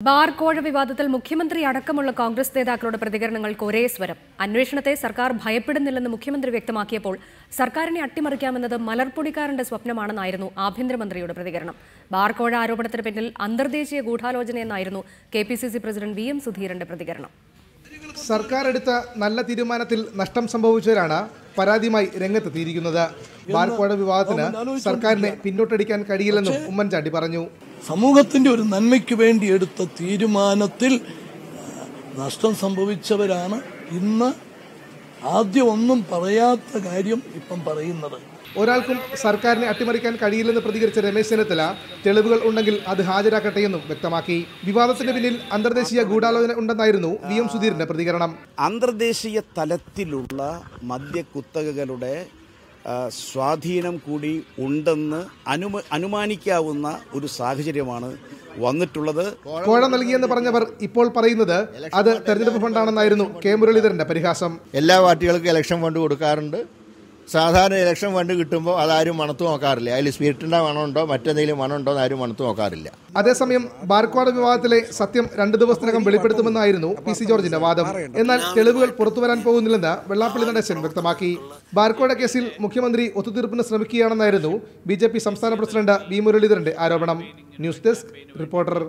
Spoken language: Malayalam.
ബാർ കോഴ വിവാദത്തിൽ മുഖ്യമന്ത്രി അടക്കമുള്ള കോൺഗ്രസ് നേതാക്കളുടെ പ്രതികരണങ്ങൾക്ക് ഒരേ സ്വരം. അന്വേഷണത്തെ സർക്കാർ ഭയപ്പെടുന്നില്ലെന്ന് മുഖ്യമന്ത്രി വ്യക്തമാക്കിയപ്പോൾ സർക്കാരിനെ അട്ടിമറിക്കാമെന്നത് മലർപ്പൊടിക്കാരന്റെ സ്വപ്നമാണെന്നായിരുന്നു ആഭ്യന്തരമന്ത്രിയുടെ പ്രതികരണം. ബാർ കോഴ ആരോപണത്തിന് പിന്നിൽ അന്തർദേശീയ ഗൂഢാലോചനയെന്നായിരുന്നു കെപിസിസി പ്രസിഡന്റ് വി.എം. സുധീരന്റെ പ്രതികരണം. സർക്കാർ എടുത്ത നല്ല തീരുമാനത്തിൽ നഷ്ടം സംഭവിച്ചവരാണ് പരാതിയുമായി രംഗത്തെത്തിയിരിക്കുന്നത്. ബാർ കോഴ വിവാദത്തിന് സർക്കാരിനെ പിന്നോട്ടടിക്കാൻ കഴിയില്ലെന്നും ഉമ്മൻചാണ്ടി പറഞ്ഞു. സമൂഹത്തിന്റെ ഒരു നന്മയ്ക്ക് വേണ്ടി എടുത്ത തീരുമാനത്തിൽ നഷ്ടം സംഭവിച്ചവരാണ് ഇന്ന് ആദ്യം ഒന്നും പറയാത്ത കാര്യം ഇപ്പം പറയുന്നത്. ഒരാൾക്കും സർക്കാരിനെ അട്ടിമറിക്കാൻ കഴിയില്ലെന്ന് പ്രതികരിച്ച രമേശ് ചെന്നിത്തല തെളിവുകൾ ഉണ്ടെങ്കിൽ അത് ഹാജരാക്കട്ടെയെന്നും വ്യക്തമാക്കി. വിവാദത്തിന് പിന്നിൽ അന്തർദേശീയ ഗൂഢാലോചന ഉണ്ടെന്നായിരുന്നു വി.എം. സുധീരന്റെ പ്രതികരണം. അന്തർദേശീയ തലത്തിലുള്ള മദ്യക്കുത്തകകളുടെ സ്വാധീനം കൂടി ഉണ്ടെന്ന് അനുമാനിക്കാവുന്ന ഒരു സാഹചര്യമാണ് വന്നിട്ടുള്ളത്. കോഴ നൽകിയെന്ന് പറഞ്ഞവർ ഇപ്പോൾ പറയുന്നത് അത് തെരഞ്ഞെടുപ്പ് ഫണ്ടാണെന്നായിരുന്നു കെ മുരളീധരന്റെ പരിഹാസം. എല്ലാ പാർട്ടികൾക്കും ഇലക്ഷൻ ഫണ്ട് കൊടുക്കാറുണ്ട്. സാധാരണ ഇലക്ഷൻ ഫണ്ട് കിട്ടുമ്പോൾ അതാരും മണത്തു നോക്കാറില്ല. അതിൽ സ്പിരിറ്റിൻ്റെ മണമുണ്ടോ മറ്റെന്തെങ്കിലും മണമുണ്ടോ എന്ന് ആരും മണത്തു നോക്കാറില്ല. അതേസമയം ബാർക്കോഴ വിവാദത്തിലെ സത്യം 2 ദിവസത്തിനകം വെളിപ്പെടുത്തുമെന്നായിരുന്നു പി.സി. ജോർജിന്റെ വാദം. എന്നാൽ തെളിവുകൾ പുറത്തുവരാൻ പോകുന്നില്ലെന്ന് വെള്ളാപ്പള്ളി നടേശൻ വ്യക്തമാക്കി. ബാർക്കോഴ കേസിൽ മുഖ്യമന്ത്രി ഒത്തുതീർപ്പിന് ശ്രമിക്കുകയാണെന്നായിരുന്നു ബി.ജെ.പി. സംസ്ഥാന പ്രസിഡന്റ് വി. മുരളീധരന്റെ ആരോപണം. News desk reporter.